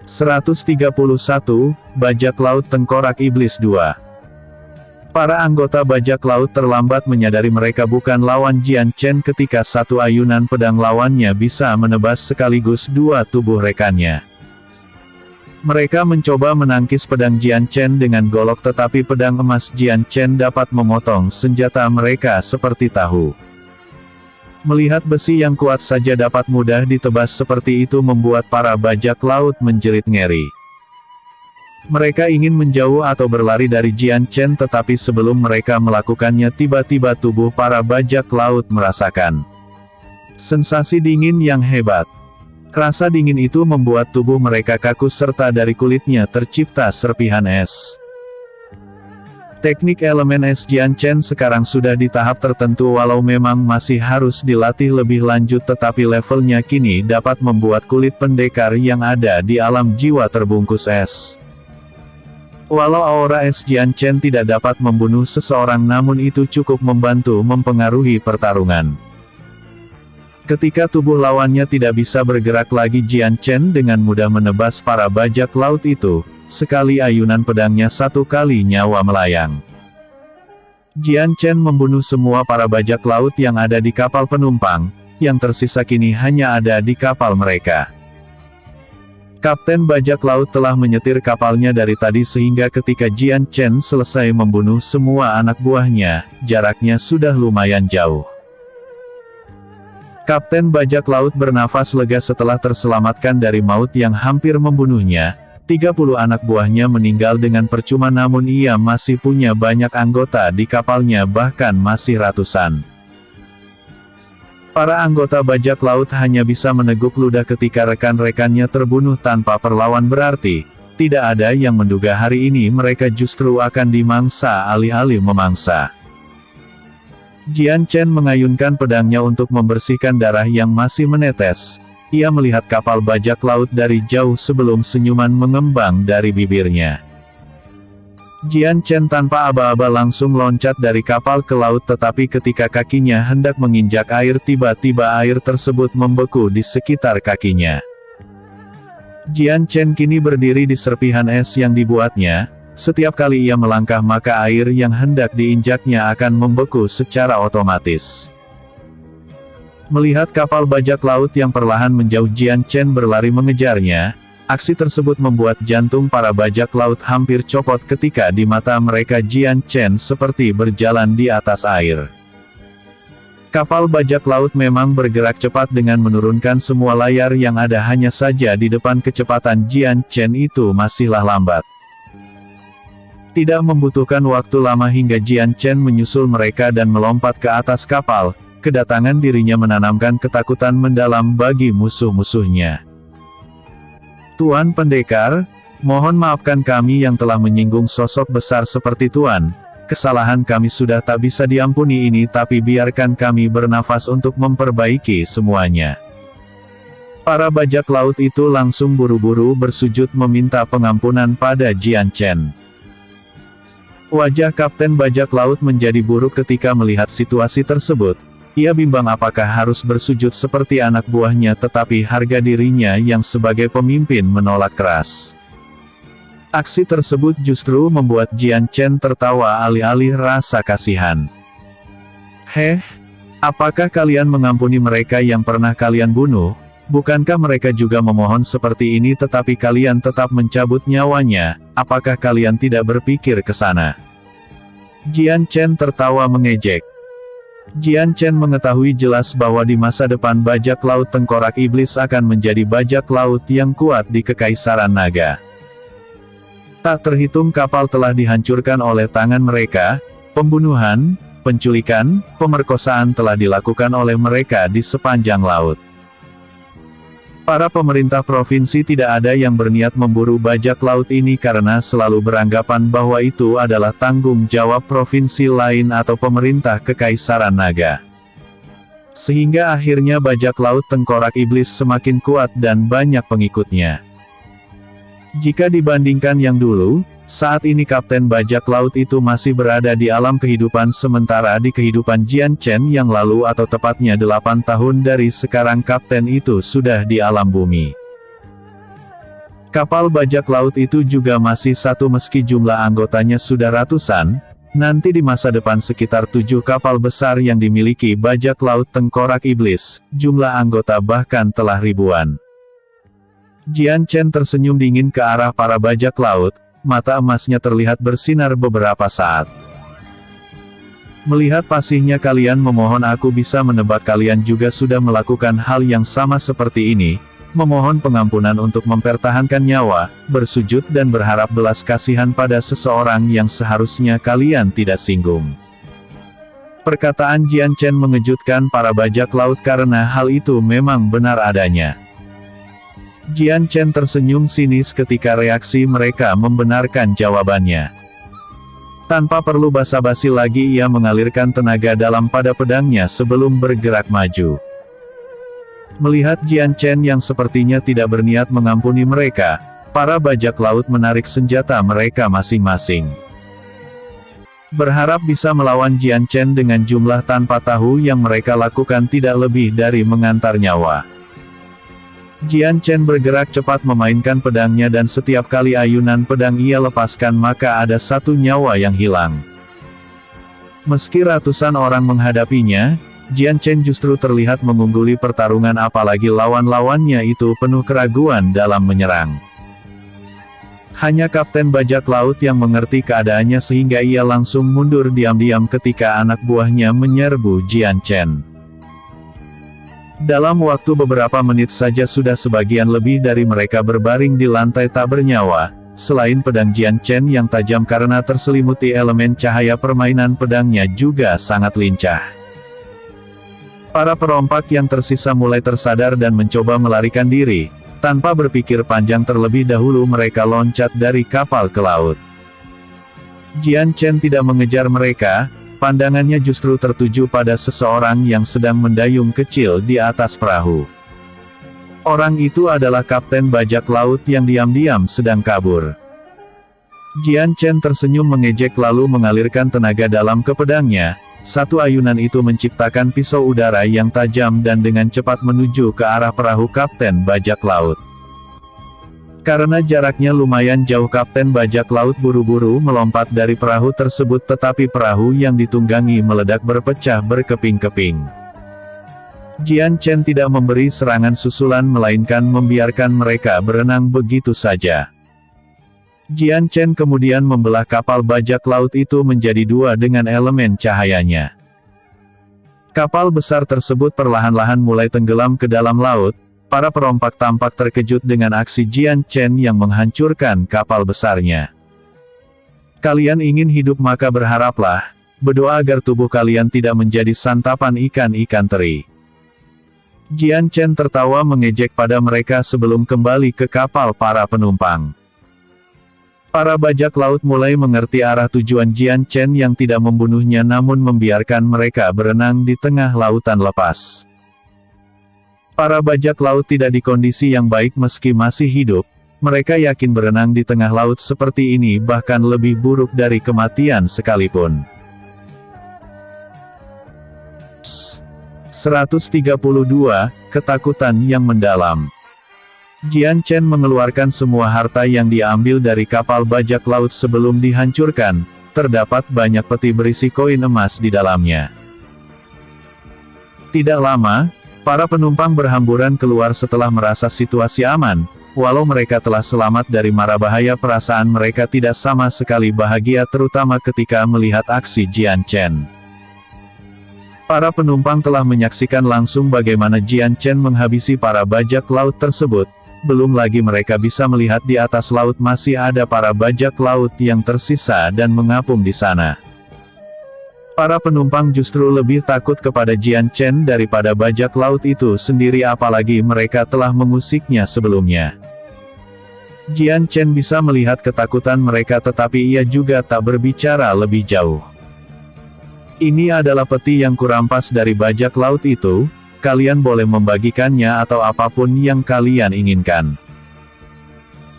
131, Bajak Laut Tengkorak Iblis 2. Para anggota bajak laut terlambat menyadari mereka bukan lawan Jian Chen ketika satu ayunan pedang lawannya bisa menebas sekaligus dua tubuh rekannya. Mereka mencoba menangkis pedang Jian Chen dengan golok tetapi pedang emas Jian Chen dapat memotong senjata mereka seperti tahu. Melihat besi yang kuat saja dapat mudah ditebas seperti itu membuat para bajak laut menjerit ngeri. Mereka ingin menjauh atau berlari dari Jian Chen tetapi sebelum mereka melakukannya tiba-tiba tubuh para bajak laut merasakan sensasi dingin yang hebat. Rasa dingin itu membuat tubuh mereka kaku serta dari kulitnya tercipta serpihan es. Teknik elemen es Jian Chen sekarang sudah di tahap tertentu walau memang masih harus dilatih lebih lanjut tetapi levelnya kini dapat membuat kulit pendekar yang ada di alam jiwa terbungkus es. Walau aura es Jian Chen tidak dapat membunuh seseorang namun itu cukup membantu mempengaruhi pertarungan. Ketika tubuh lawannya tidak bisa bergerak lagi Jian Chen dengan mudah menebas para bajak laut itu, sekali ayunan pedangnya satu kali nyawa melayang. Jian Chen membunuh semua para bajak laut yang ada di kapal penumpang, yang tersisa kini hanya ada di kapal mereka. Kapten bajak laut telah menyetir kapalnya dari tadi sehingga ketika Jian Chen selesai membunuh semua anak buahnya, jaraknya sudah lumayan jauh. Kapten bajak laut bernafas lega setelah terselamatkan dari maut yang hampir membunuhnya. 30 anak buahnya meninggal dengan percuma namun ia masih punya banyak anggota di kapalnya bahkan masih ratusan. Para anggota bajak laut hanya bisa meneguk ludah ketika rekan-rekannya terbunuh tanpa perlawan berarti, tidak ada yang menduga hari ini mereka justru akan dimangsa alih-alih memangsa. Jian Chen mengayunkan pedangnya untuk membersihkan darah yang masih menetes. Ia melihat kapal bajak laut dari jauh sebelum senyuman mengembang dari bibirnya. Jian Chen tanpa aba-aba langsung loncat dari kapal ke laut tetapi ketika kakinya hendak menginjak air tiba-tiba air tersebut membeku di sekitar kakinya. Jian Chen kini berdiri di serpihan es yang dibuatnya, setiap kali ia melangkah maka air yang hendak diinjaknya akan membeku secara otomatis. Melihat kapal bajak laut yang perlahan menjauh Jian Chen berlari mengejarnya. Aksi tersebut membuat jantung para bajak laut hampir copot ketika di mata mereka Jian Chen seperti berjalan di atas air. Kapal bajak laut memang bergerak cepat dengan menurunkan semua layar yang ada hanya saja di depan kecepatan Jian Chen itu masihlah lambat. Tidak membutuhkan waktu lama hingga Jian Chen menyusul mereka dan melompat ke atas kapal, kedatangan dirinya menanamkan ketakutan mendalam bagi musuh-musuhnya. Tuan Pendekar, mohon maafkan kami yang telah menyinggung sosok besar seperti Tuan. Kesalahan kami sudah tak bisa diampuni ini tapi biarkan kami bernafas untuk memperbaiki semuanya. Para bajak laut itu langsung buru-buru bersujud meminta pengampunan pada Jian Chen. Wajah Kapten bajak laut menjadi buruk ketika melihat situasi tersebut. Ia bimbang apakah harus bersujud seperti anak buahnya tetapi harga dirinya yang sebagai pemimpin menolak keras. Aksi tersebut justru membuat Jian Chen tertawa alih-alih rasa kasihan. Apakah kalian mengampuni mereka yang pernah kalian bunuh? Bukankah mereka juga memohon seperti ini tetapi kalian tetap mencabut nyawanya? Apakah kalian tidak berpikir ke sana? Jian Chen tertawa mengejek. Jian Chen mengetahui jelas bahwa di masa depan bajak laut tengkorak iblis akan menjadi bajak laut yang kuat di Kekaisaran Naga. Tak terhitung kapal telah dihancurkan oleh tangan mereka, pembunuhan, penculikan, pemerkosaan telah dilakukan oleh mereka di sepanjang laut. Para pemerintah provinsi tidak ada yang berniat memburu bajak laut ini karena selalu beranggapan bahwa itu adalah tanggung jawab provinsi lain atau pemerintah Kekaisaran Naga. Sehingga akhirnya bajak laut tengkorak iblis semakin kuat dan banyak pengikutnya. Jika dibandingkan yang dulu, saat ini Kapten bajak laut itu masih berada di alam kehidupan sementara di kehidupan Jian Chen yang lalu atau tepatnya 8 tahun dari sekarang Kapten itu sudah di alam bumi. Kapal bajak laut itu juga masih satu meski jumlah anggotanya sudah ratusan, nanti di masa depan sekitar 7 kapal besar yang dimiliki bajak laut tengkorak iblis, jumlah anggota bahkan telah ribuan. Jian Chen tersenyum dingin ke arah para bajak laut, mata emasnya terlihat bersinar beberapa saat. Melihat pasihnya kalian memohon aku bisa menebak kalian juga sudah melakukan hal yang sama seperti ini, memohon pengampunan untuk mempertahankan nyawa, bersujud dan berharap belas kasihan pada seseorang yang seharusnya kalian tidak singgung. Perkataan Jian Chen mengejutkan para bajak laut karena hal itu memang benar adanya. Jian Chen tersenyum sinis ketika reaksi mereka membenarkan jawabannya. Tanpa perlu basa-basi lagi ia mengalirkan tenaga dalam pada pedangnya sebelum bergerak maju. Melihat Jian Chen yang sepertinya tidak berniat mengampuni mereka, para bajak laut menarik senjata mereka masing-masing. Berharap bisa melawan Jian Chen dengan jumlah tanpa tahu yang mereka lakukan tidak lebih dari mengantar nyawa. Jian Chen bergerak cepat memainkan pedangnya dan setiap kali ayunan pedang ia lepaskan maka ada satu nyawa yang hilang. Meski ratusan orang menghadapinya, Jian Chen justru terlihat mengungguli pertarungan apalagi lawan-lawannya itu penuh keraguan dalam menyerang. Hanya Kapten Bajak Laut yang mengerti keadaannya sehingga ia langsung mundur diam-diam ketika anak buahnya menyerbu Jian Chen. Dalam waktu beberapa menit saja sudah sebagian lebih dari mereka berbaring di lantai tak bernyawa, selain pedang Jian Chen yang tajam karena terselimuti elemen cahaya permainan pedangnya juga sangat lincah. Para perompak yang tersisa mulai tersadar dan mencoba melarikan diri. Tanpa berpikir panjang terlebih dahulu mereka loncat dari kapal ke laut. Jian Chen tidak mengejar mereka, pandangannya justru tertuju pada seseorang yang sedang mendayung kecil di atas perahu. Orang itu adalah Kapten Bajak Laut yang diam-diam sedang kabur. Jian Chen tersenyum mengejek lalu mengalirkan tenaga dalam ke pedangnya. Satu ayunan itu menciptakan pisau udara yang tajam dan dengan cepat menuju ke arah perahu Kapten Bajak Laut. Karena jaraknya lumayan jauh Kapten Bajak Laut buru-buru melompat dari perahu tersebut tetapi perahu yang ditunggangi meledak berpecah berkeping-keping. Jian Chen tidak memberi serangan susulan melainkan membiarkan mereka berenang begitu saja. Jian Chen kemudian membelah kapal bajak laut itu menjadi dua dengan elemen cahayanya. Kapal besar tersebut perlahan-lahan mulai tenggelam ke dalam laut, para perompak tampak terkejut dengan aksi Jian Chen yang menghancurkan kapal besarnya. Kalian ingin hidup maka berharaplah, berdoa agar tubuh kalian tidak menjadi santapan ikan-ikan teri. Jian Chen tertawa mengejek pada mereka sebelum kembali ke kapal para penumpang. Para bajak laut mulai mengerti arah tujuan Jian Chen yang tidak membunuhnya namun membiarkan mereka berenang di tengah lautan lepas. Para bajak laut tidak di kondisi yang baik meski masih hidup, mereka yakin berenang di tengah laut seperti ini bahkan lebih buruk dari kematian sekalipun. 132, Ketakutan yang mendalam. Jian Chen mengeluarkan semua harta yang diambil dari kapal bajak laut sebelum dihancurkan, terdapat banyak peti berisi koin emas di dalamnya. Tidak lama, para penumpang berhamburan keluar setelah merasa situasi aman, walau mereka telah selamat dari mara bahaya perasaan mereka tidak sama sekali bahagia terutama ketika melihat aksi Jian Chen. Para penumpang telah menyaksikan langsung bagaimana Jian Chen menghabisi para bajak laut tersebut. Belum lagi mereka bisa melihat di atas laut masih ada para bajak laut yang tersisa dan mengapung di sana. Para penumpang justru lebih takut kepada Jian Chen daripada bajak laut itu sendiri apalagi mereka telah mengusiknya sebelumnya. Jian Chen bisa melihat ketakutan mereka tetapi ia juga tak berbicara lebih jauh. Ini adalah peti yang kurampas dari bajak laut itu. Kalian boleh membagikannya atau apapun yang kalian inginkan.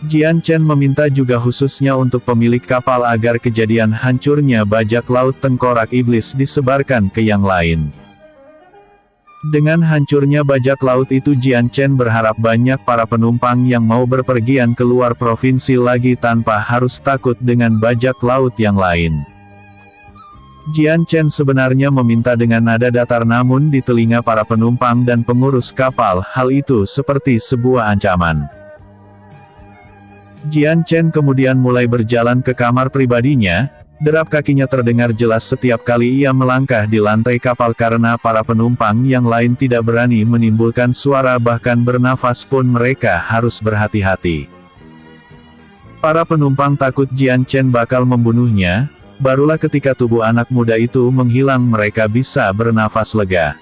Jian Chen meminta juga khususnya untuk pemilik kapal agar kejadian hancurnya bajak laut tengkorak iblis disebarkan ke yang lain. Dengan hancurnya bajak laut itu, Jian Chen berharap banyak para penumpang yang mau berpergian keluar provinsi lagi tanpa harus takut dengan bajak laut yang lain. Jian Chen sebenarnya meminta dengan nada datar, namun di telinga para penumpang dan pengurus kapal, hal itu seperti sebuah ancaman. Jian Chen kemudian mulai berjalan ke kamar pribadinya. Derap kakinya terdengar jelas setiap kali ia melangkah di lantai kapal karena para penumpang yang lain tidak berani menimbulkan suara, bahkan bernafas pun mereka harus berhati-hati. Para penumpang takut Jian Chen bakal membunuhnya. Barulah ketika tubuh anak muda itu menghilang mereka bisa bernafas lega.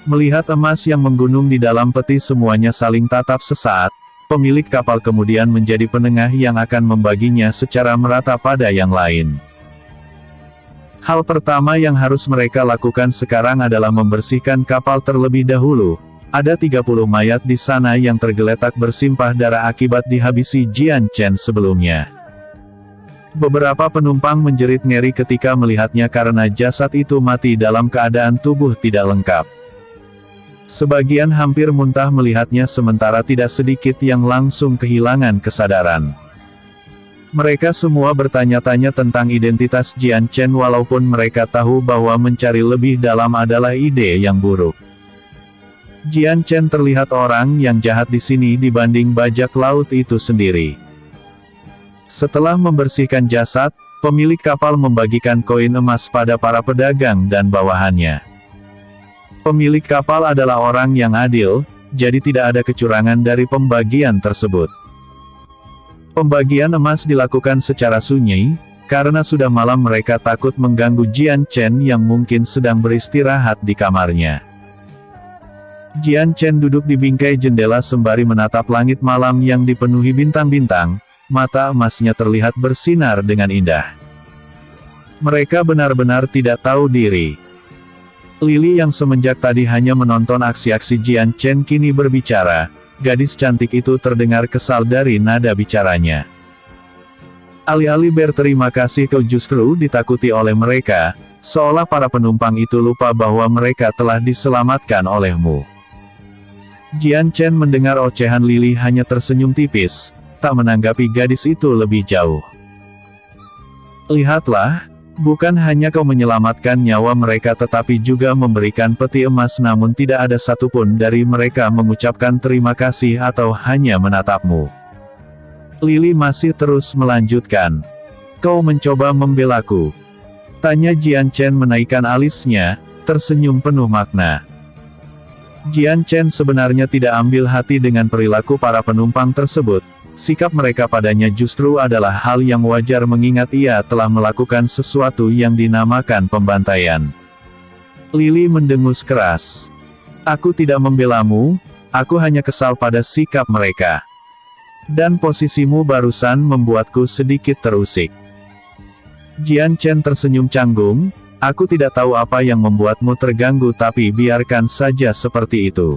Melihat emas yang menggunung di dalam peti, semuanya saling tatap sesaat. Pemilik kapal kemudian menjadi penengah yang akan membaginya secara merata pada yang lain. Hal pertama yang harus mereka lakukan sekarang adalah membersihkan kapal terlebih dahulu. Ada 30 mayat di sana yang tergeletak bersimpah darah akibat dihabisi Jian Chen sebelumnya. Beberapa penumpang menjerit ngeri ketika melihatnya karena jasad itu mati dalam keadaan tubuh tidak lengkap. Sebagian hampir muntah melihatnya, sementara tidak sedikit yang langsung kehilangan kesadaran. Mereka semua bertanya-tanya tentang identitas Jian Chen walaupun mereka tahu bahwa mencari lebih dalam adalah ide yang buruk. Jian Chen terlihat orang yang jahat di sini dibanding bajak laut itu sendiri. Setelah membersihkan jasad, pemilik kapal membagikan koin emas pada para pedagang dan bawahannya. Pemilik kapal adalah orang yang adil, jadi tidak ada kecurangan dari pembagian tersebut. Pembagian emas dilakukan secara sunyi, karena sudah malam mereka takut mengganggu Jian Chen yang mungkin sedang beristirahat di kamarnya. Jian Chen duduk di bingkai jendela sembari menatap langit malam yang dipenuhi bintang-bintang, mata emasnya terlihat bersinar dengan indah. Mereka benar-benar tidak tahu diri. Lily yang semenjak tadi hanya menonton aksi-aksi Jian Chen kini berbicara. Gadis cantik itu terdengar kesal dari nada bicaranya. Alih-alih berterima kasih, kau justru ditakuti oleh mereka, seolah para penumpang itu lupa bahwa mereka telah diselamatkan olehmu. Jian Chen mendengar ocehan Lily hanya tersenyum tipis, tak menanggapi gadis itu lebih jauh. Lihatlah. Bukan hanya kau menyelamatkan nyawa mereka tetapi juga memberikan peti emas, namun tidak ada satupun dari mereka mengucapkan terima kasih atau hanya menatapmu. Lily masih terus melanjutkan. Kau mencoba membelaku? Tanya Jian Chen menaikkan alisnya, tersenyum penuh makna. Jian Chen sebenarnya tidak ambil hati dengan perilaku para penumpang tersebut. Sikap mereka padanya justru adalah hal yang wajar mengingat ia telah melakukan sesuatu yang dinamakan pembantaian. Lily mendengus keras. Aku tidak membelamu, aku hanya kesal pada sikap mereka. Dan posisimu barusan membuatku sedikit terusik. Jian Chen tersenyum canggung, aku tidak tahu apa yang membuatmu terganggu, tapi biarkan saja seperti itu.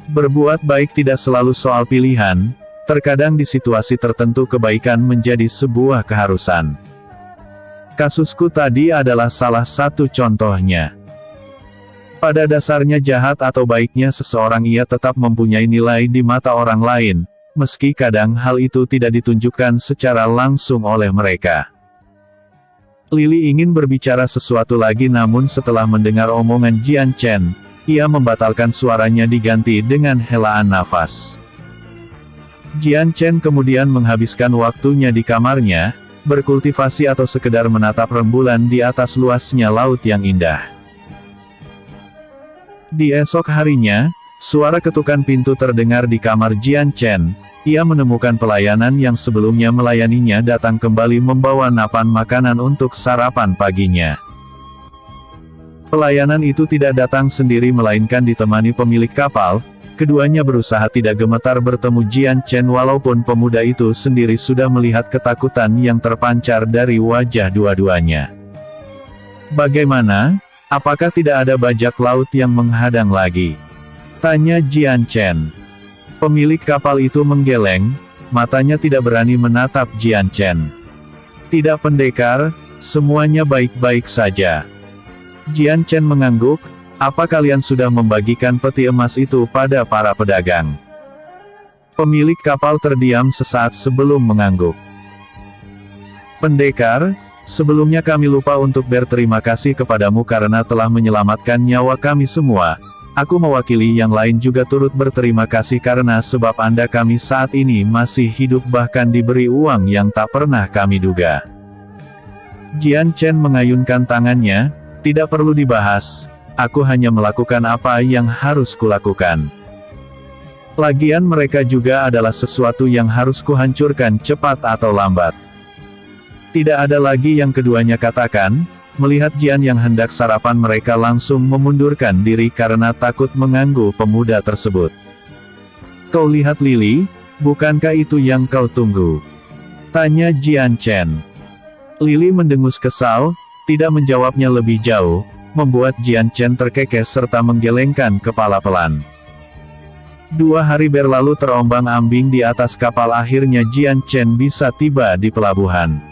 Berbuat baik tidak selalu soal pilihan, terkadang di situasi tertentu kebaikan menjadi sebuah keharusan. Kasusku tadi adalah salah satu contohnya. Pada dasarnya jahat atau baiknya seseorang ia tetap mempunyai nilai di mata orang lain, meski kadang hal itu tidak ditunjukkan secara langsung oleh mereka. Lily ingin berbicara sesuatu lagi, namun setelah mendengar omongan Jian Chen, ia membatalkan suaranya diganti dengan helaan nafas. Jian Chen kemudian menghabiskan waktunya di kamarnya, berkultivasi atau sekedar menatap rembulan di atas luasnya laut yang indah. Di esok harinya, suara ketukan pintu terdengar di kamar Jian Chen. Ia menemukan pelayanan yang sebelumnya melayaninya datang kembali membawa napan makanan untuk sarapan paginya. Pelayanan itu tidak datang sendiri melainkan ditemani pemilik kapal. Keduanya berusaha tidak gemetar bertemu Jian Chen walaupun pemuda itu sendiri sudah melihat ketakutan yang terpancar dari wajah dua-duanya. Bagaimana? Apakah tidak ada bajak laut yang menghadang lagi? Tanya Jian Chen. Pemilik kapal itu menggeleng, matanya tidak berani menatap Jian Chen. Tidak pendekar, semuanya baik-baik saja. Jian Chen mengangguk, Apa kalian sudah membagikan peti emas itu pada para pedagang? Pemilik kapal terdiam sesaat sebelum mengangguk. Pendekar, sebelumnya kami lupa untuk berterima kasih kepadamu karena telah menyelamatkan nyawa kami semua. Aku mewakili yang lain juga turut berterima kasih karena sebab Anda kami saat ini masih hidup bahkan diberi uang yang tak pernah kami duga. Jian Chen mengayunkan tangannya, tidak perlu dibahas. Aku hanya melakukan apa yang harus kulakukan. Lagian mereka juga adalah sesuatu yang harus kuhancurkan cepat atau lambat. Tidak ada lagi yang keduanya katakan. Melihat Jian yang hendak sarapan, mereka langsung memundurkan diri karena takut mengganggu pemuda tersebut. Kau lihat Lily, bukankah itu yang kau tunggu? Tanya Jian Chen. Lily mendengus kesal, tidak menjawabnya lebih jauh, membuat Jian Chen terkekeh serta menggelengkan kepala pelan. 2 hari berlalu terombang-ambing di atas kapal, akhirnya Jian Chen bisa tiba di pelabuhan.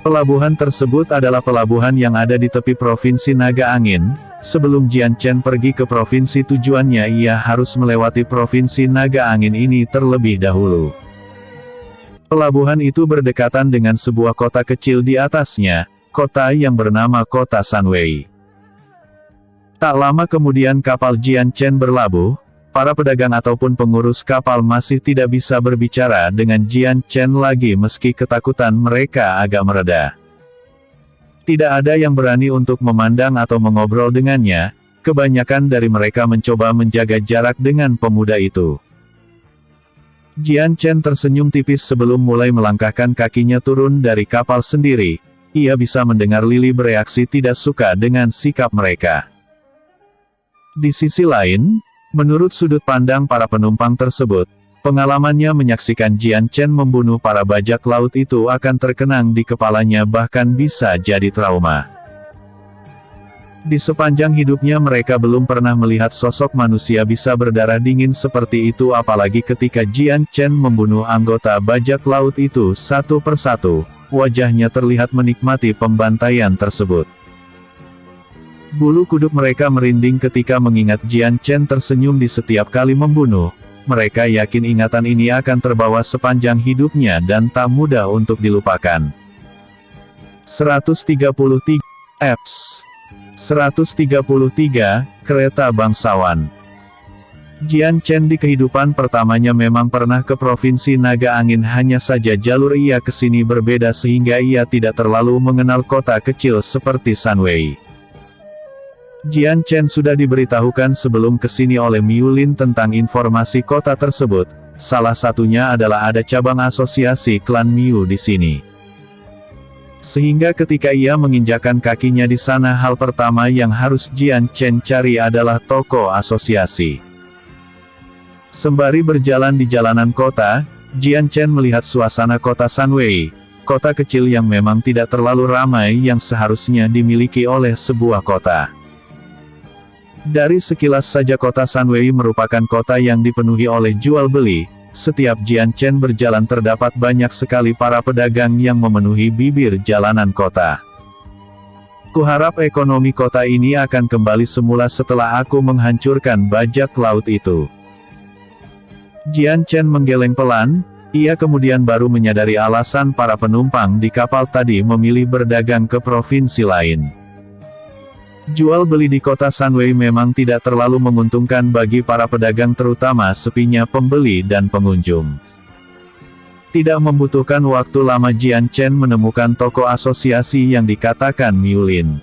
Pelabuhan tersebut adalah pelabuhan yang ada di tepi Provinsi Naga Angin. Sebelum Jian Chen pergi ke provinsi tujuannya, ia harus melewati Provinsi Naga Angin ini terlebih dahulu. Pelabuhan itu berdekatan dengan sebuah kota kecil di atasnya, kota yang bernama Kota Sunway. Tak lama kemudian kapal Jian Chen berlabuh. Para pedagang ataupun pengurus kapal masih tidak bisa berbicara dengan Jian Chen lagi meski ketakutan mereka agak mereda. Tidak ada yang berani untuk memandang atau mengobrol dengannya, kebanyakan dari mereka mencoba menjaga jarak dengan pemuda itu. Jian Chen tersenyum tipis sebelum mulai melangkahkan kakinya turun dari kapal sendiri. Ia bisa mendengar Lily bereaksi tidak suka dengan sikap mereka. Di sisi lain, menurut sudut pandang para penumpang tersebut, pengalamannya menyaksikan Jian Chen membunuh para bajak laut itu akan terkenang di kepalanya, bahkan bisa jadi trauma. Di sepanjang hidupnya mereka belum pernah melihat sosok manusia bisa berdarah dingin seperti itu, apalagi ketika Jian Chen membunuh anggota bajak laut itu satu persatu. Wajahnya terlihat menikmati pembantaian tersebut. Bulu kuduk mereka merinding ketika mengingat Jian Chen tersenyum di setiap kali membunuh. Mereka yakin ingatan ini akan terbawa sepanjang hidupnya dan tak mudah untuk dilupakan. 133 Eps 133 Kereta Bangsawan. Jian Chen di kehidupan pertamanya memang pernah ke Provinsi Naga Angin, hanya saja jalur ia ke sini berbeda sehingga ia tidak terlalu mengenal kota kecil seperti Sunway. Jian Chen sudah diberitahukan sebelum ke sini oleh Miu Lin tentang informasi kota tersebut, salah satunya adalah ada cabang asosiasi klan Miu di sini. Sehingga ketika ia menginjakan kakinya di sana, hal pertama yang harus Jian Chen cari adalah toko asosiasi. Sembari berjalan di jalanan kota, Jian Chen melihat suasana kota Sunway, kota kecil yang memang tidak terlalu ramai yang seharusnya dimiliki oleh sebuah kota. Dari sekilas saja kota Sunway merupakan kota yang dipenuhi oleh jual beli. Setiap Jian Chen berjalan terdapat banyak sekali para pedagang yang memenuhi bibir jalanan kota. Kuharap ekonomi kota ini akan kembali semula setelah aku menghancurkan bajak laut itu. Jian Chen menggeleng pelan, ia kemudian baru menyadari alasan para penumpang di kapal tadi memilih berdagang ke provinsi lain. Jual beli di kota Sunway memang tidak terlalu menguntungkan bagi para pedagang, terutama sepinya pembeli dan pengunjung. Tidak membutuhkan waktu lama Jian Chen menemukan toko asosiasi yang dikatakan Miu Lin.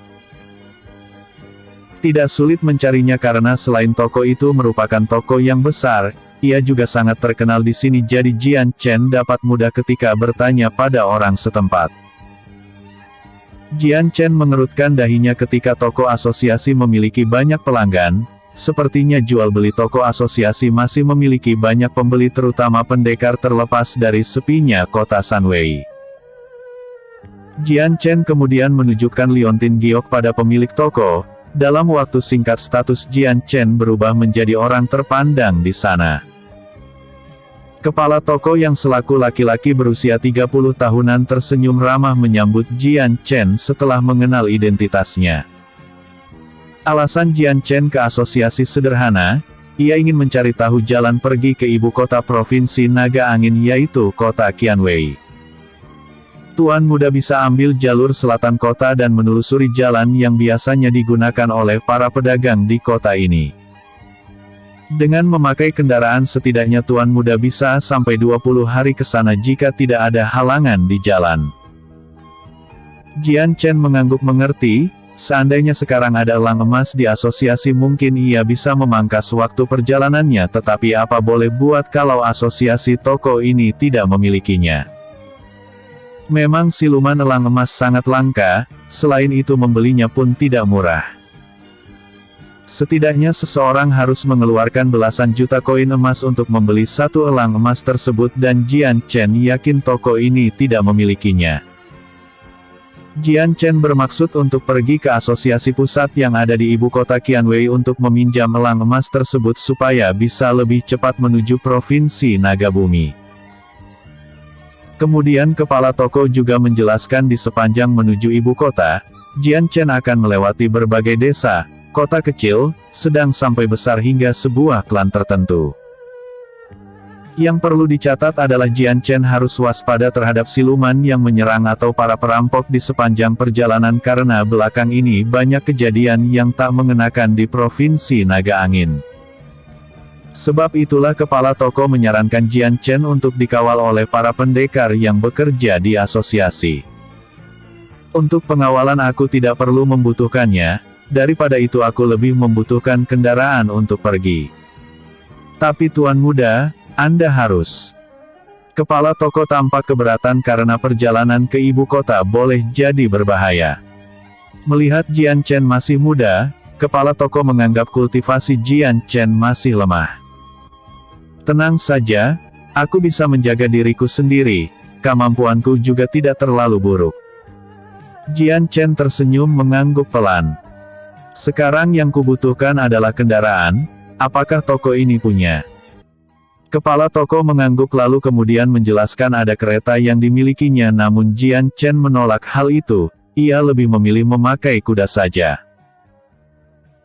Tidak sulit mencarinya karena selain toko itu merupakan toko yang besar, ia juga sangat terkenal di sini, jadi Jian Chen dapat mudah ketika bertanya pada orang setempat. Jian Chen mengerutkan dahinya ketika toko asosiasi memiliki banyak pelanggan. Sepertinya jual beli toko asosiasi masih memiliki banyak pembeli, terutama pendekar, terlepas dari sepinya kota Sunway. Jian Chen kemudian menunjukkan liontin giok pada pemilik toko. Dalam waktu singkat status Jian Chen berubah menjadi orang terpandang di sana. Kepala toko yang selaku laki-laki berusia 30 tahunan tersenyum ramah menyambut Jian Chen setelah mengenal identitasnya. Alasan Jian Chen ke asosiasi sederhana, ia ingin mencari tahu jalan pergi ke ibu kota provinsi naga angin yaitu kota Qianwei. Tuan muda bisa ambil jalur selatan kota dan menelusuri jalan yang biasanya digunakan oleh para pedagang di kota ini. Dengan memakai kendaraan setidaknya tuan muda bisa sampai 20 hari ke sana jika tidak ada halangan di jalan. Jian Chen mengangguk mengerti. Seandainya sekarang ada elang emas di asosiasi mungkin ia bisa memangkas waktu perjalanannya, tetapi apa boleh buat kalau asosiasi toko ini tidak memilikinya. Memang siluman elang emas sangat langka, selain itu membelinya pun tidak murah. Setidaknya seseorang harus mengeluarkan belasan juta koin emas untuk membeli satu elang emas tersebut dan Jian Chen yakin toko ini tidak memilikinya. Jian Chen bermaksud untuk pergi ke asosiasi pusat yang ada di ibu kota Qianwei untuk meminjam elang emas tersebut supaya bisa lebih cepat menuju provinsi Naga Bumi. Kemudian kepala toko juga menjelaskan di sepanjang menuju ibu kota, Jian Chen akan melewati berbagai desa, kota kecil, sedang sampai besar hingga sebuah klan tertentu. Yang perlu dicatat adalah Jian Chen harus waspada terhadap siluman yang menyerang atau para perampok di sepanjang perjalanan karena belakang ini banyak kejadian yang tak mengenakan di provinsi Naga Angin. Sebab itulah kepala toko menyarankan Jian Chen untuk dikawal oleh para pendekar yang bekerja di asosiasi. Untuk pengawalan aku tidak perlu membutuhkannya, daripada itu aku lebih membutuhkan kendaraan untuk pergi. Tapi tuan muda, Anda harus. Kepala toko tampak keberatan karena perjalanan ke ibu kota boleh jadi berbahaya. Melihat Jian Chen masih muda, kepala toko menganggap kultivasi Jian Chen masih lemah. Tenang saja, aku bisa menjaga diriku sendiri, kemampuanku juga tidak terlalu buruk. Jian Chen tersenyum mengangguk pelan. Sekarang yang kubutuhkan adalah kendaraan, apakah toko ini punya? Kepala toko mengangguk lalu kemudian menjelaskan ada kereta yang dimilikinya namun Jian Chen menolak hal itu, ia lebih memilih memakai kuda saja.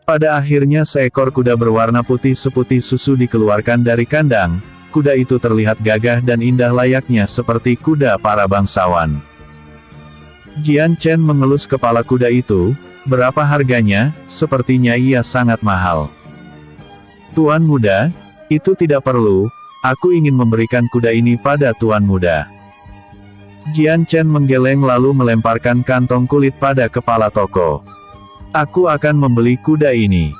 Pada akhirnya seekor kuda berwarna putih seputih susu dikeluarkan dari kandang, kuda itu terlihat gagah dan indah layaknya seperti kuda para bangsawan. Jian Chen mengelus kepala kuda itu, berapa harganya, sepertinya ia sangat mahal. Tuan muda, itu tidak perlu. Aku ingin memberikan kuda ini pada tuan muda. Jian Chen menggeleng lalu melemparkan kantong kulit pada kepala toko. Aku akan membeli kuda ini.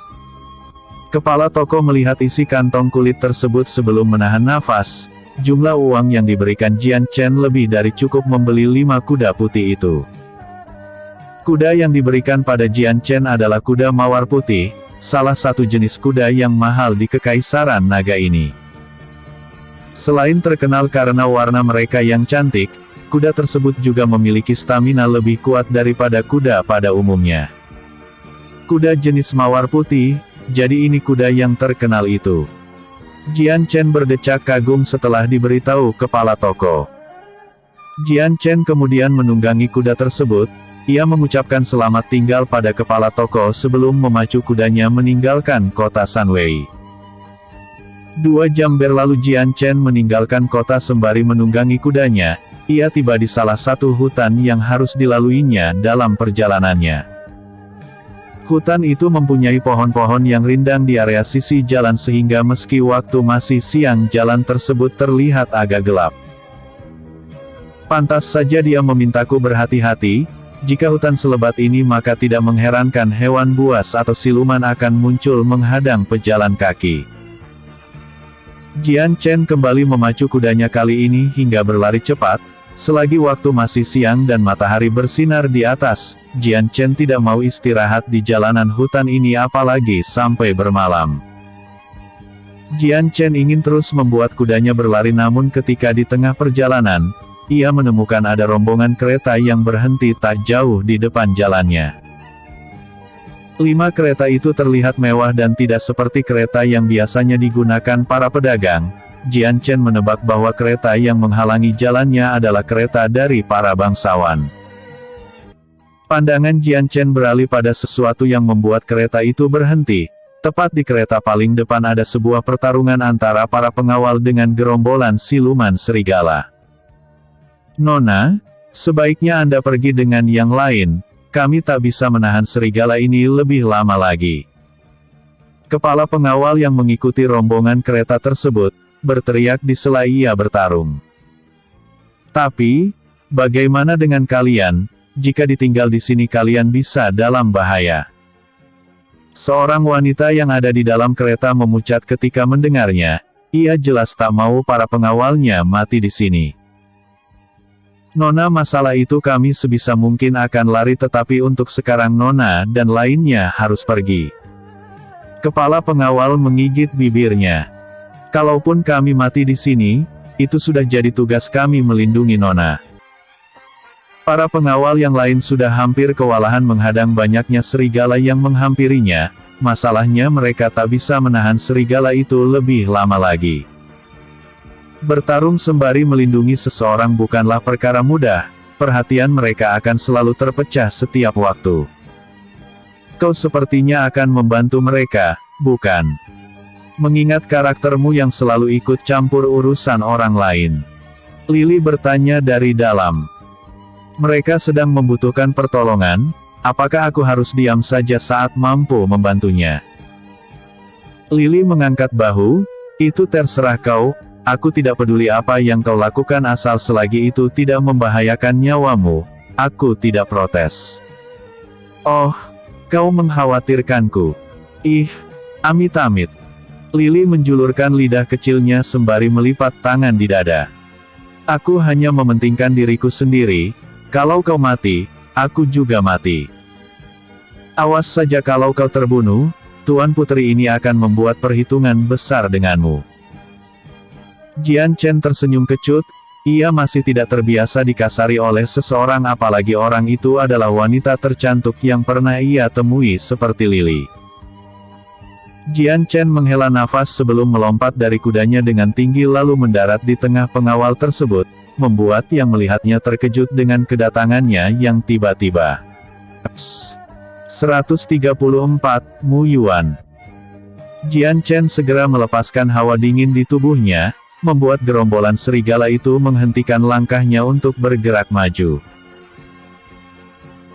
Kepala toko melihat isi kantong kulit tersebut sebelum menahan nafas. Jumlah uang yang diberikan Jian Chen lebih dari cukup membeli 5 kuda putih itu. Kuda yang diberikan pada Jian Chen adalah kuda mawar putih, salah satu jenis kuda yang mahal di Kekaisaran Naga ini. Selain terkenal karena warna mereka yang cantik, kuda tersebut juga memiliki stamina lebih kuat daripada kuda pada umumnya. Kuda jenis mawar putih, jadi ini kuda yang terkenal itu. Jian Chen berdecak kagum setelah diberitahu kepala toko. Jian Chen kemudian menunggangi kuda tersebut, ia mengucapkan selamat tinggal pada kepala toko sebelum memacu kudanya meninggalkan kota Sanwei. 2 jam berlalu Jian Chen meninggalkan kota sembari menunggangi kudanya, ia tiba di salah satu hutan yang harus dilaluinya dalam perjalanannya. Hutan itu mempunyai pohon-pohon yang rindang di area sisi jalan sehingga meski waktu masih siang jalan tersebut terlihat agak gelap. Pantas saja dia memintaku berhati-hati, jika hutan selebat ini maka tidak mengherankan hewan buas atau siluman akan muncul menghadang pejalan kaki. Jian Chen kembali memacu kudanya kali ini hingga berlari cepat. Selagi waktu masih siang dan matahari bersinar di atas, Jian Chen tidak mau istirahat di jalanan hutan ini apalagi sampai bermalam. Jian Chen ingin terus membuat kudanya berlari namun ketika di tengah perjalanan, ia menemukan ada rombongan kereta yang berhenti tak jauh di depan jalannya. 5 kereta itu terlihat mewah dan tidak seperti kereta yang biasanya digunakan para pedagang. Jian Chen menebak bahwa kereta yang menghalangi jalannya adalah kereta dari para bangsawan. Pandangan Jian Chen beralih pada sesuatu yang membuat kereta itu berhenti. Tepat di kereta paling depan ada sebuah pertarungan antara para pengawal dengan gerombolan siluman serigala. Nona, sebaiknya Anda pergi dengan yang lain, kami tak bisa menahan serigala ini lebih lama lagi. Kepala pengawal yang mengikuti rombongan kereta tersebut, berteriak di sela ia bertarung. Tapi, bagaimana dengan kalian? Jika ditinggal di sini kalian bisa dalam bahaya. Seorang wanita yang ada di dalam kereta memucat ketika mendengarnya, ia jelas tak mau para pengawalnya mati di sini. Nona, masalah itu kami sebisa mungkin akan lari, tetapi untuk sekarang Nona dan lainnya harus pergi. Kepala pengawal menggigit bibirnya. Kalaupun kami mati di sini, itu sudah jadi tugas kami melindungi Nona. Para pengawal yang lain sudah hampir kewalahan menghadang banyaknya serigala yang menghampirinya, masalahnya mereka tak bisa menahan serigala itu lebih lama lagi. Bertarung sembari melindungi seseorang bukanlah perkara mudah, perhatian mereka akan selalu terpecah setiap waktu. Kau sepertinya akan membantu mereka, bukan? Mengingat karaktermu yang selalu ikut campur urusan orang lain. Lily bertanya dari dalam. Mereka sedang membutuhkan pertolongan, apakah aku harus diam saja saat mampu membantunya? Lily mengangkat bahu, itu terserah kau, aku tidak peduli apa yang kau lakukan asal selagi itu tidak membahayakan nyawamu, aku tidak protes. Oh, kau mengkhawatirkanku. Ih, amit-amit. Lily menjulurkan lidah kecilnya sembari melipat tangan di dada. Aku hanya mementingkan diriku sendiri. Kalau kau mati, aku juga mati. Awas saja kalau kau terbunuh, Tuan Putri ini akan membuat perhitungan besar denganmu. Jian Chen tersenyum kecut, ia masih tidak terbiasa dikasari oleh seseorang apalagi orang itu adalah wanita tercantik yang pernah ia temui seperti Lily. Jian Chen menghela nafas sebelum melompat dari kudanya dengan tinggi lalu mendarat di tengah pengawal tersebut, membuat yang melihatnya terkejut dengan kedatangannya yang tiba-tiba. 134, Mu Yuan. Jian Chen segera melepaskan hawa dingin di tubuhnya, membuat gerombolan serigala itu menghentikan langkahnya untuk bergerak maju.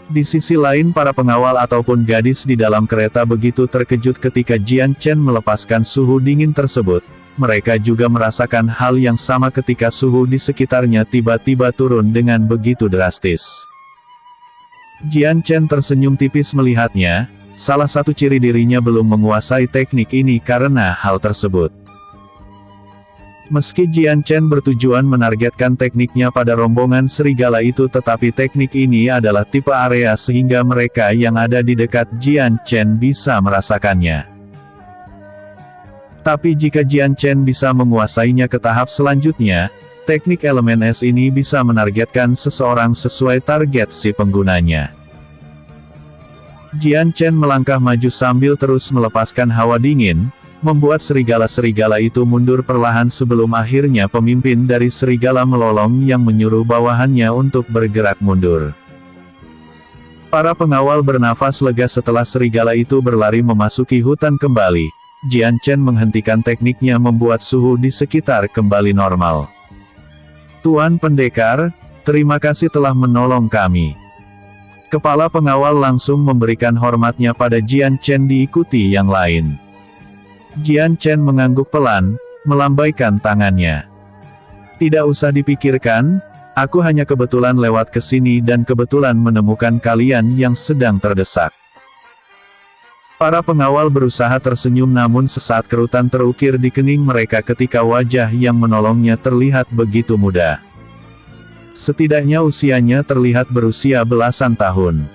Di sisi lain para pengawal ataupun gadis di dalam kereta begitu terkejut ketika Jian Chen melepaskan suhu dingin tersebut. Mereka juga merasakan hal yang sama ketika suhu di sekitarnya tiba-tiba turun dengan begitu drastis. Jian Chen tersenyum tipis melihatnya, salah satu ciri dirinya belum menguasai teknik ini karena hal tersebut. Meski Jian Chen bertujuan menargetkan tekniknya pada rombongan serigala itu, tetapi teknik ini adalah tipe area sehingga mereka yang ada di dekat Jian Chen bisa merasakannya. Tapi jika Jian Chen bisa menguasainya ke tahap selanjutnya, teknik elemen es ini bisa menargetkan seseorang sesuai target si penggunanya. Jian Chen melangkah maju sambil terus melepaskan hawa dingin, membuat serigala-serigala itu mundur perlahan sebelum akhirnya pemimpin dari serigala melolong yang menyuruh bawahannya untuk bergerak mundur. Para pengawal bernafas lega setelah serigala itu berlari memasuki hutan kembali. Jian Chen menghentikan tekniknya membuat suhu di sekitar kembali normal. Tuan Pendekar, terima kasih telah menolong kami. Kepala pengawal langsung memberikan hormatnya pada Jian Chen diikuti yang lain. Jian Chen mengangguk pelan, melambaikan tangannya. Tidak usah dipikirkan, aku hanya kebetulan lewat ke sini dan kebetulan menemukan kalian yang sedang terdesak. Para pengawal berusaha tersenyum namun sesaat kerutan terukir di kening mereka ketika wajah yang menolongnya terlihat begitu muda. Setidaknya usianya terlihat berusia belasan tahun.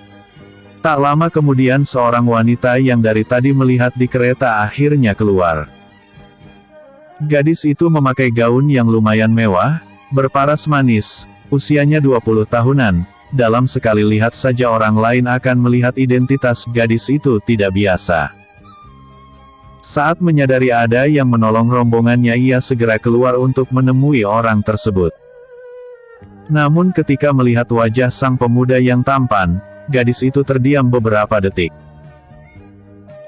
Tak lama kemudian seorang wanita yang dari tadi melihat di kereta akhirnya keluar. Gadis itu memakai gaun yang lumayan mewah, berparas manis, usianya 20 tahunan. Dalam sekali lihat saja orang lain akan melihat identitas gadis itu tidak biasa. Saat menyadari ada yang menolong rombongannya ia segera keluar untuk menemui orang tersebut. Namun ketika melihat wajah sang pemuda yang tampan, gadis itu terdiam beberapa detik.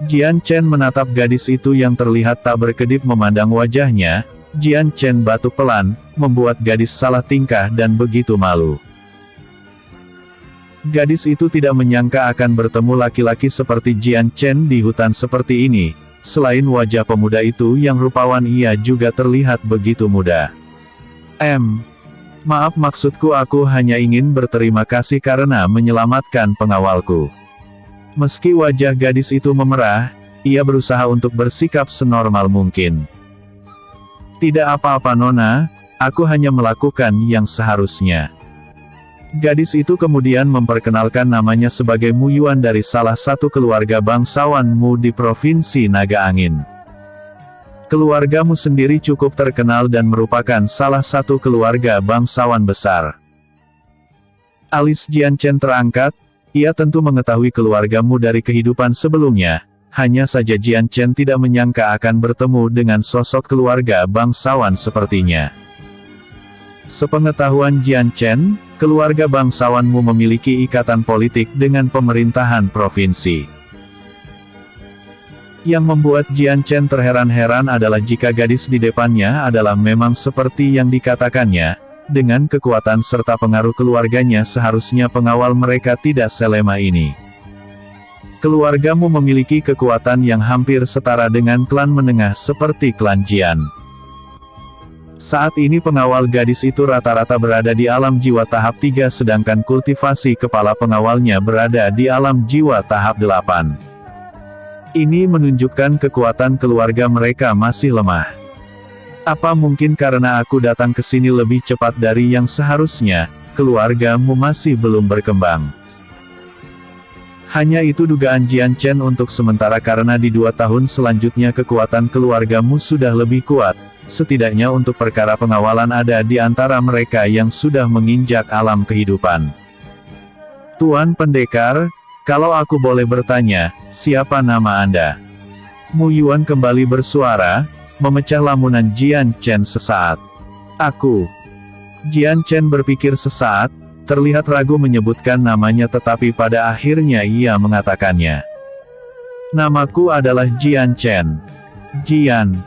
Jian Chen menatap gadis itu yang terlihat tak berkedip memandang wajahnya. Jian Chen batuk pelan, membuat gadis salah tingkah dan begitu malu. Gadis itu tidak menyangka akan bertemu laki-laki seperti Jian Chen di hutan seperti ini. Selain wajah pemuda itu yang rupawan, ia juga terlihat begitu muda. Maaf, maksudku aku hanya ingin berterima kasih karena menyelamatkan pengawalku. Meski wajah gadis itu memerah, ia berusaha untuk bersikap senormal mungkin. Tidak apa-apa Nona, aku hanya melakukan yang seharusnya. Gadis itu kemudian memperkenalkan namanya sebagai Mu Yuan dari salah satu keluarga bangsawan Mu di Provinsi Naga Angin. Keluargamu sendiri cukup terkenal dan merupakan salah satu keluarga bangsawan besar. Alis Jian Chen terangkat, ia tentu mengetahui keluargamu dari kehidupan sebelumnya. Hanya saja Jian Chen tidak menyangka akan bertemu dengan sosok keluarga bangsawan sepertinya. Sepengetahuan Jian Chen, keluarga bangsawanmu memiliki ikatan politik dengan pemerintahan provinsi. Yang membuat Jian Chen terheran-heran adalah jika gadis di depannya adalah memang seperti yang dikatakannya, dengan kekuatan serta pengaruh keluarganya seharusnya pengawal mereka tidak selemah ini. Keluargamu memiliki kekuatan yang hampir setara dengan klan menengah seperti klan Jian. Saat ini pengawal gadis itu rata-rata berada di alam jiwa tahap 3 sedangkan kultivasi kepala pengawalnya berada di alam jiwa tahap 8. Ini menunjukkan kekuatan keluarga mereka masih lemah. Apa mungkin karena aku datang ke sini lebih cepat dari yang seharusnya, keluargamu masih belum berkembang? Hanya itu dugaan Jian Chen untuk sementara karena di 2 tahun selanjutnya kekuatan keluargamu sudah lebih kuat, setidaknya untuk perkara pengawalan ada di antara mereka yang sudah menginjak alam kehidupan. Tuan Pendekar, kalau aku boleh bertanya, siapa nama Anda? Mu Yuan kembali bersuara, memecah lamunan Jian Chen sesaat. Aku. Jian Chen berpikir sesaat, terlihat ragu menyebutkan namanya tetapi pada akhirnya ia mengatakannya. Namaku adalah Jian Chen. Jian.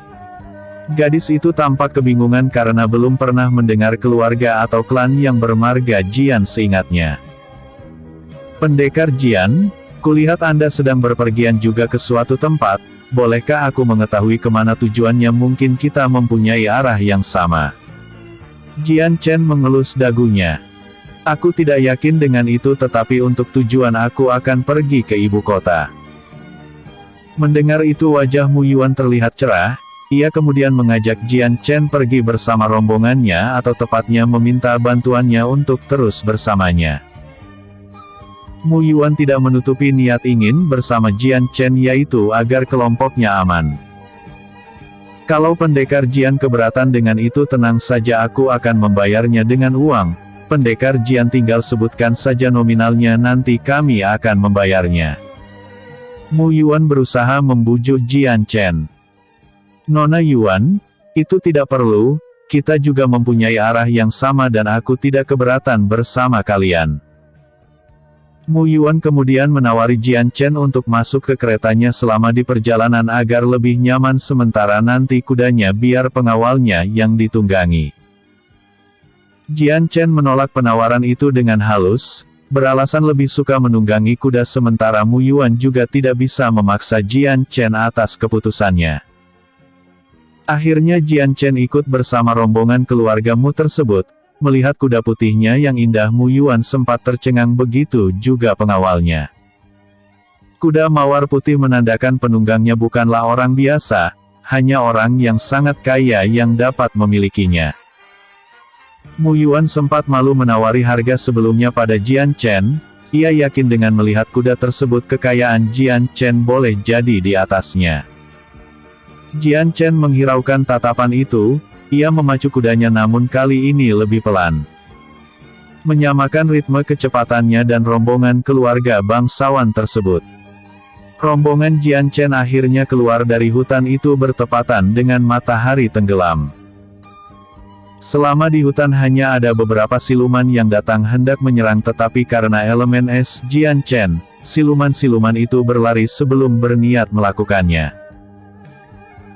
Gadis itu tampak kebingungan karena belum pernah mendengar keluarga atau klan yang bermarga Jian seingatnya. Pendekar Jian, kulihat Anda sedang berpergian juga ke suatu tempat, bolehkah aku mengetahui kemana tujuannya? Mungkin kita mempunyai arah yang sama. Jian Chen mengelus dagunya. Aku tidak yakin dengan itu tetapi untuk tujuan aku akan pergi ke ibu kota. Mendengar itu wajah Mu Yuan terlihat cerah, ia kemudian mengajak Jian Chen pergi bersama rombongannya atau tepatnya meminta bantuannya untuk terus bersamanya. Mu Yuan tidak menutupi niat ingin bersama Jian Chen yaitu agar kelompoknya aman. Kalau pendekar Jian keberatan dengan itu tenang saja aku akan membayarnya dengan uang. Pendekar Jian tinggal sebutkan saja nominalnya nanti kami akan membayarnya. Mu Yuan berusaha membujuk Jian Chen. Nona Yuan, itu tidak perlu, kita juga mempunyai arah yang sama dan aku tidak keberatan bersama kalian. Mu Yuan kemudian menawari Jian Chen untuk masuk ke keretanya selama di perjalanan agar lebih nyaman sementara nanti kudanya biar pengawalnya yang ditunggangi. Jian Chen menolak penawaran itu dengan halus, beralasan lebih suka menunggangi kuda sementara Mu Yuan juga tidak bisa memaksa Jian Chen atas keputusannya. Akhirnya Jian Chen ikut bersama rombongan keluarga Mu tersebut, melihat kuda putihnya yang indah Mu Yuan sempat tercengang begitu juga pengawalnya. Kuda mawar putih menandakan penunggangnya bukanlah orang biasa, hanya orang yang sangat kaya yang dapat memilikinya. Mu Yuan sempat malu menawari harga sebelumnya pada Jian Chen, ia yakin dengan melihat kuda tersebut kekayaan Jian Chen boleh jadi di atasnya. Jian Chen menghiraukan tatapan itu, ia memacu kudanya namun kali ini lebih pelan. Menyamakan ritme kecepatannya dan rombongan keluarga bangsawan tersebut. Rombongan Jian Chen akhirnya keluar dari hutan itu bertepatan dengan matahari tenggelam. Selama di hutan hanya ada beberapa siluman yang datang hendak menyerang, tetapi karena elemen es Jian Chen, siluman-siluman itu berlari sebelum berniat melakukannya.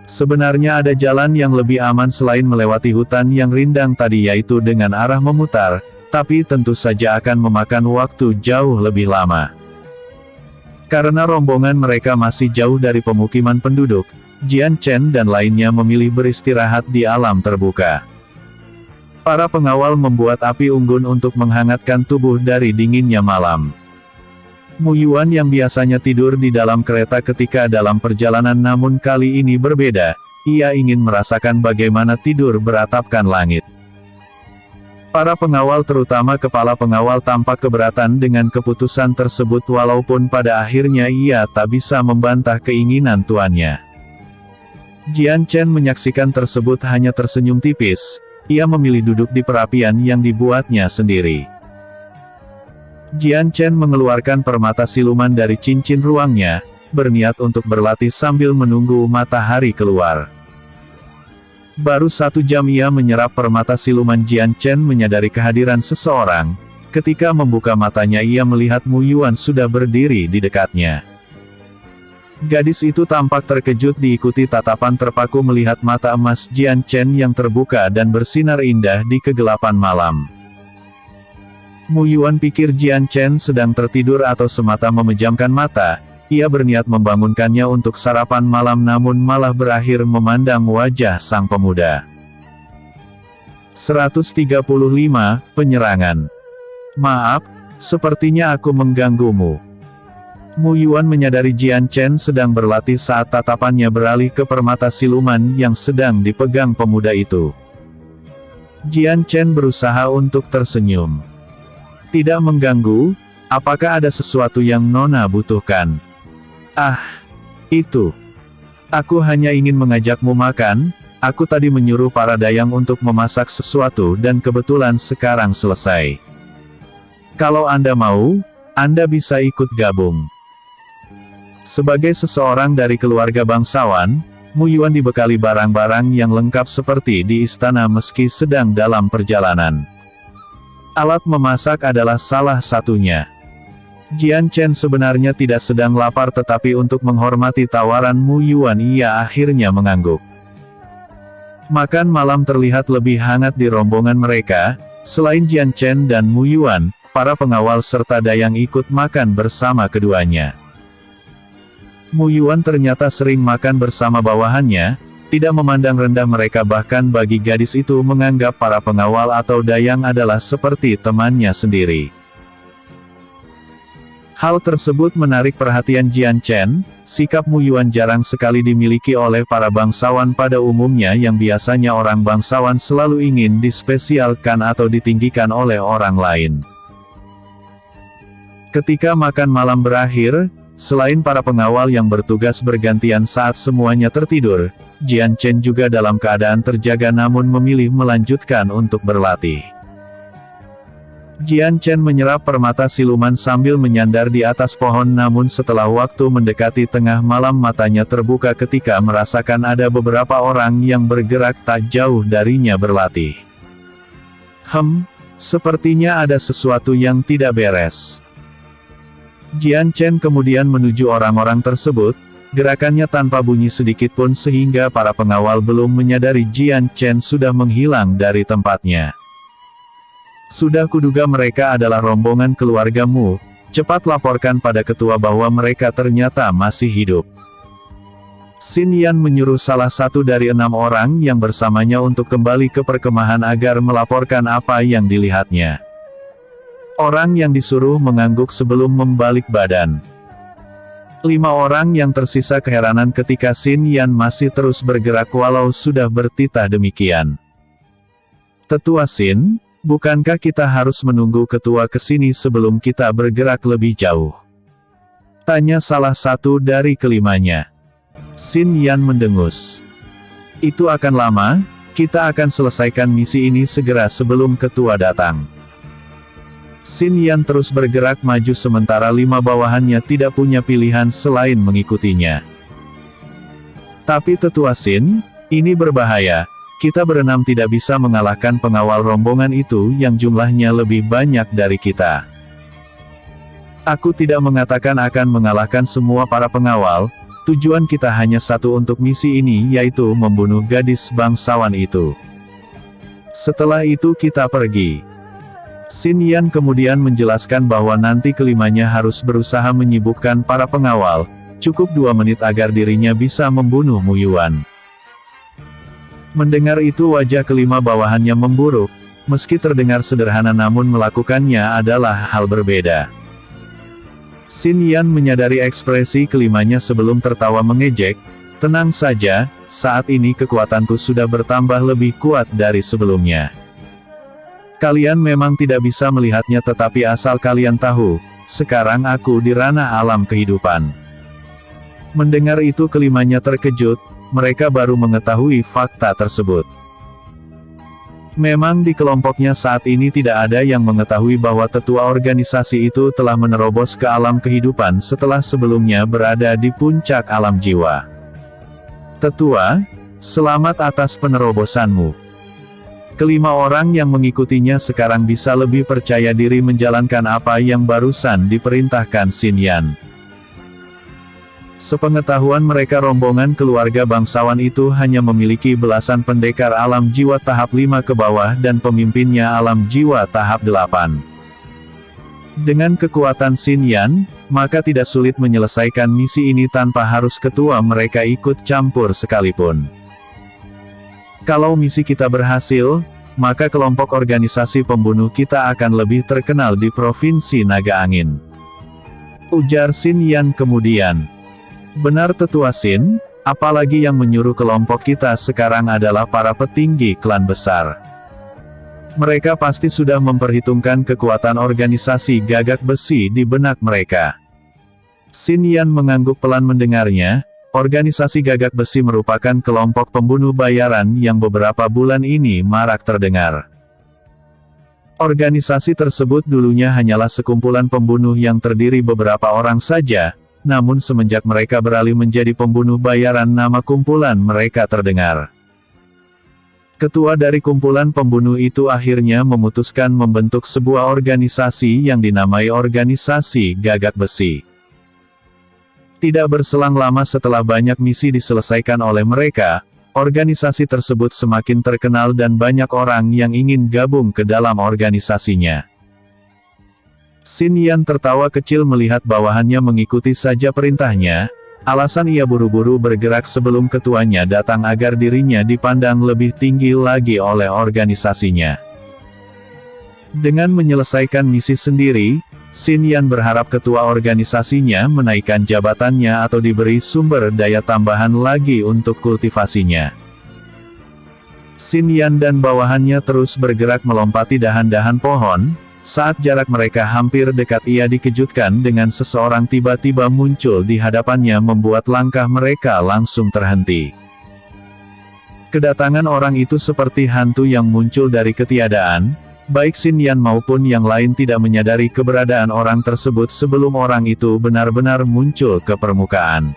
Sebenarnya ada jalan yang lebih aman selain melewati hutan yang rindang tadi, yaitu dengan arah memutar, tapi tentu saja akan memakan waktu jauh lebih lama. Karena rombongan mereka masih jauh dari pemukiman penduduk, Jian Chen dan lainnya memilih beristirahat di alam terbuka. Para pengawal membuat api unggun untuk menghangatkan tubuh dari dinginnya malam. Mu Yuan yang biasanya tidur di dalam kereta ketika dalam perjalanan, namun kali ini berbeda, ia ingin merasakan bagaimana tidur beratapkan langit. Para pengawal, terutama kepala pengawal, tampak keberatan dengan keputusan tersebut, walaupun pada akhirnya ia tak bisa membantah keinginan tuannya. Jian Chen menyaksikan tersebut hanya tersenyum tipis. Ia memilih duduk di perapian yang dibuatnya sendiri. Jian Chen mengeluarkan permata siluman dari cincin ruangnya, berniat untuk berlatih sambil menunggu matahari keluar. Baru 1 jam ia menyerap permata siluman, Jian Chen menyadari kehadiran seseorang. Ketika membuka matanya, ia melihat Mu Yuan sudah berdiri di dekatnya. Gadis itu tampak terkejut diikuti tatapan terpaku melihat mata emas Jian Chen yang terbuka dan bersinar indah di kegelapan malam. Mu Yuan pikir Jian Chen sedang tertidur atau semata memejamkan mata. Ia berniat membangunkannya untuk sarapan malam, namun malah berakhir memandang wajah sang pemuda. 135, Penyerangan. Maaf, sepertinya aku mengganggumu. Mu Yuan menyadari Jian Chen sedang berlatih saat tatapannya beralih ke permata siluman yang sedang dipegang pemuda itu. Jian Chen berusaha untuk tersenyum. Tidak mengganggu, apakah ada sesuatu yang Nona butuhkan? Ah, itu. Aku hanya ingin mengajakmu makan, aku tadi menyuruh para dayang untuk memasak sesuatu dan kebetulan sekarang selesai. Kalau Anda mau, Anda bisa ikut gabung. Sebagai seseorang dari keluarga bangsawan, Mu Yuan dibekali barang-barang yang lengkap seperti di istana meski sedang dalam perjalanan. Alat memasak adalah salah satunya. Jian Chen sebenarnya tidak sedang lapar, tetapi untuk menghormati tawaran Mu Yuan ia akhirnya mengangguk. Makan malam terlihat lebih hangat di rombongan mereka. Selain Jian Chen dan Mu Yuan, para pengawal serta dayang ikut makan bersama keduanya. Mu Yuan ternyata sering makan bersama bawahannya, tidak memandang rendah mereka, bahkan bagi gadis itu menganggap para pengawal atau dayang adalah seperti temannya sendiri. Hal tersebut menarik perhatian Jian Chen. Sikap Mu Yuan jarang sekali dimiliki oleh para bangsawan pada umumnya, yang biasanya orang bangsawan selalu ingin dispesialkan atau ditinggikan oleh orang lain. Ketika makan malam berakhir, selain para pengawal yang bertugas bergantian saat semuanya tertidur, Jian Chen juga dalam keadaan terjaga namun memilih melanjutkan untuk berlatih. Jian Chen menyerap permata siluman sambil menyandar di atas pohon, namun setelah waktu mendekati tengah malam matanya terbuka ketika merasakan ada beberapa orang yang bergerak tak jauh darinya berlatih. Sepertinya ada sesuatu yang tidak beres. Jian Chen kemudian menuju orang-orang tersebut, gerakannya tanpa bunyi sedikitpun sehingga para pengawal belum menyadari Jian Chen sudah menghilang dari tempatnya. Sudah kuduga mereka adalah rombongan keluargamu, cepat laporkan pada ketua bahwa mereka ternyata masih hidup. Xin Yan menyuruh salah satu dari 6 orang yang bersamanya untuk kembali ke perkemahan agar melaporkan apa yang dilihatnya. Orang yang disuruh mengangguk sebelum membalik badan. 5 orang yang tersisa keheranan ketika Xin Yan masih terus bergerak walau sudah bertitah demikian. Tetua Xin, bukankah kita harus menunggu ketua kesini sebelum kita bergerak lebih jauh? Tanya salah satu dari kelimanya. Xin Yan mendengus. Itu akan lama, kita akan selesaikan misi ini segera sebelum ketua datang. Xin Yan terus bergerak maju sementara 5 bawahannya tidak punya pilihan selain mengikutinya. Tapi Tetua Xin, ini berbahaya, Kita berenam tidak bisa mengalahkan pengawal rombongan itu yang jumlahnya lebih banyak dari kita. Aku tidak mengatakan akan mengalahkan semua para pengawal, tujuan kita hanya satu untuk misi ini, yaitu membunuh gadis bangsawan itu. Setelah itu kita pergi. Xin Yan kemudian menjelaskan bahwa nanti kelimanya harus berusaha menyibukkan para pengawal, cukup 2 menit agar dirinya bisa membunuh Mu Yuan. Mendengar itu wajah kelima bawahannya memburuk, meski terdengar sederhana namun melakukannya adalah hal berbeda. Xin Yan menyadari ekspresi kelimanya sebelum tertawa mengejek, tenang saja, saat ini kekuatanku sudah bertambah lebih kuat dari sebelumnya. Kalian memang tidak bisa melihatnya tetapi asal kalian tahu, sekarang aku di ranah alam kehidupan. Mendengar itu kelimanya terkejut, mereka baru mengetahui fakta tersebut. Memang di kelompoknya saat ini tidak ada yang mengetahui bahwa tetua organisasi itu telah menerobos ke alam kehidupan setelah sebelumnya berada di puncak alam jiwa. Tetua, selamat atas penerobosanmu. Kelima orang yang mengikutinya sekarang bisa lebih percaya diri menjalankan apa yang barusan diperintahkan Xin Yan. Sepengetahuan mereka rombongan keluarga bangsawan itu hanya memiliki belasan pendekar alam jiwa tahap 5 ke bawah dan pemimpinnya alam jiwa tahap 8. Dengan kekuatan Xin Yan, maka tidak sulit menyelesaikan misi ini tanpa harus ketua mereka ikut campur sekalipun. Kalau misi kita berhasil, maka kelompok organisasi pembunuh kita akan lebih terkenal di Provinsi Naga Angin. Ujar Xin Yan kemudian. Benar Tetua Xin, apalagi yang menyuruh kelompok kita sekarang adalah para petinggi klan besar. Mereka pasti sudah memperhitungkan kekuatan organisasi Gagak Besi di benak mereka. Xin Yan mengangguk pelan mendengarnya. Organisasi Gagak Besi merupakan kelompok pembunuh bayaran yang beberapa bulan ini marak terdengar. Organisasi tersebut dulunya hanyalah sekumpulan pembunuh yang terdiri beberapa orang saja. Namun semenjak mereka beralih menjadi pembunuh bayaran, nama kumpulan mereka terdengar. Ketua dari kumpulan pembunuh itu akhirnya memutuskan membentuk sebuah organisasi yang dinamai Organisasi Gagak Besi. Tidak berselang lama setelah banyak misi diselesaikan oleh mereka, organisasi tersebut semakin terkenal dan banyak orang yang ingin gabung ke dalam organisasinya. Xin Yan tertawa kecil melihat bawahannya mengikuti saja perintahnya, alasan ia buru-buru bergerak sebelum ketuanya datang agar dirinya dipandang lebih tinggi lagi oleh organisasinya. Dengan menyelesaikan misi sendiri, Xin Yan berharap ketua organisasinya menaikkan jabatannya atau diberi sumber daya tambahan lagi untuk kultivasinya. Xin Yan dan bawahannya terus bergerak melompati dahan-dahan pohon. Saat jarak mereka hampir dekat ia dikejutkan dengan seseorang tiba-tiba muncul di hadapannya membuat langkah mereka langsung terhenti. Kedatangan orang itu seperti hantu yang muncul dari ketiadaan, baik Xin Yan maupun yang lain tidak menyadari keberadaan orang tersebut sebelum orang itu benar-benar muncul ke permukaan.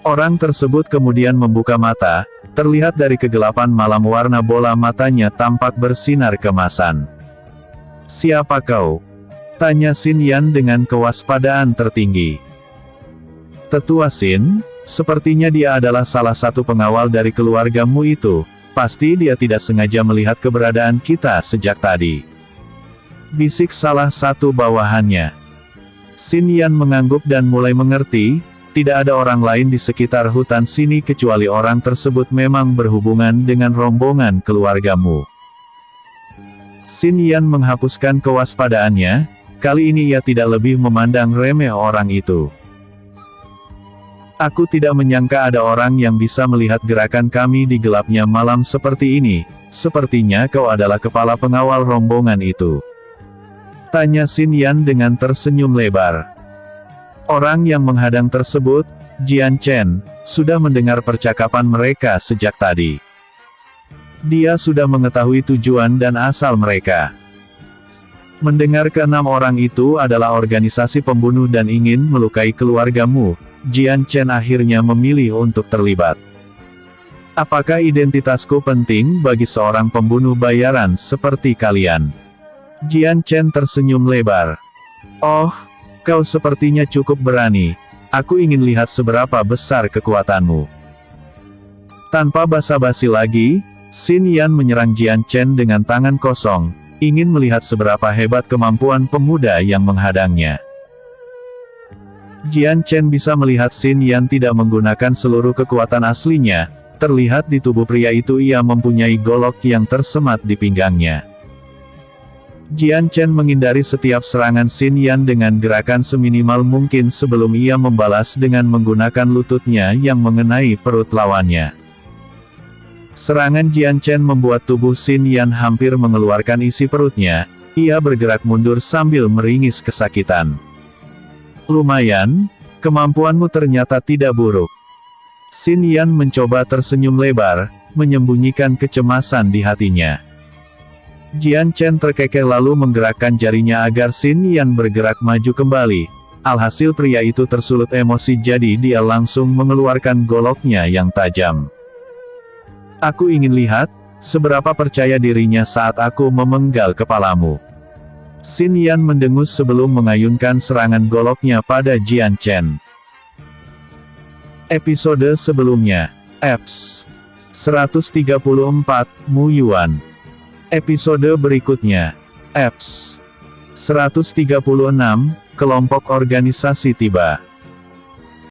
Orang tersebut kemudian membuka mata, terlihat dari kegelapan malam warna bola matanya tampak bersinar kemasan. "Siapa kau?" tanya Xin Yan dengan kewaspadaan tertinggi. "Tetua Xin, sepertinya dia adalah salah satu pengawal dari keluargamu itu, pasti dia tidak sengaja melihat keberadaan kita sejak tadi," bisik salah satu bawahannya. Xin Yan mengangguk dan mulai mengerti, tidak ada orang lain di sekitar hutan sini kecuali orang tersebut memang berhubungan dengan rombongan keluargamu. Xin Yan menghapuskan kewaspadaannya, kali ini ia tidak lebih memandang remeh orang itu. "Aku tidak menyangka ada orang yang bisa melihat gerakan kami di gelapnya malam seperti ini, sepertinya kau adalah kepala pengawal rombongan itu," tanya Xin Yan dengan tersenyum lebar. Orang yang menghadang tersebut, Jian Chen, sudah mendengar percakapan mereka sejak tadi. Dia sudah mengetahui tujuan dan asal mereka. Mendengar keenam orang itu adalah organisasi pembunuh dan ingin melukai keluargamu, Jian Chen akhirnya memilih untuk terlibat. Apakah identitasku penting bagi seorang pembunuh bayaran seperti kalian? Jian Chen tersenyum lebar. Oh, kau sepertinya cukup berani. Aku ingin lihat seberapa besar kekuatanmu. Tanpa basa-basi lagi, Xin Yan menyerang Jian Chen dengan tangan kosong, ingin melihat seberapa hebat kemampuan pemuda yang menghadangnya. Jian Chen bisa melihat Xin Yan tidak menggunakan seluruh kekuatan aslinya. Terlihat di tubuh pria itu ia mempunyai golok yang tersemat di pinggangnya. Jian Chen menghindari setiap serangan Xin Yan dengan gerakan seminimal mungkin sebelum ia membalas dengan menggunakan lututnya yang mengenai perut lawannya. Serangan Jian Chen membuat tubuh Xin Yan hampir mengeluarkan isi perutnya, ia bergerak mundur sambil meringis kesakitan. Lumayan, kemampuanmu ternyata tidak buruk. Xin Yan mencoba tersenyum lebar, menyembunyikan kecemasan di hatinya. Jian Chen terkekeh lalu menggerakkan jarinya agar Xin Yan bergerak maju kembali. Alhasil pria itu tersulut emosi jadi dia langsung mengeluarkan goloknya yang tajam. Aku ingin lihat, seberapa percaya dirinya saat aku memenggal kepalamu. Xin Yan mendengus sebelum mengayunkan serangan goloknya pada Jian Chen. Episode sebelumnya, Eps 134, Mu Yuan. Episode berikutnya, Eps 136, Kelompok Organisasi tiba.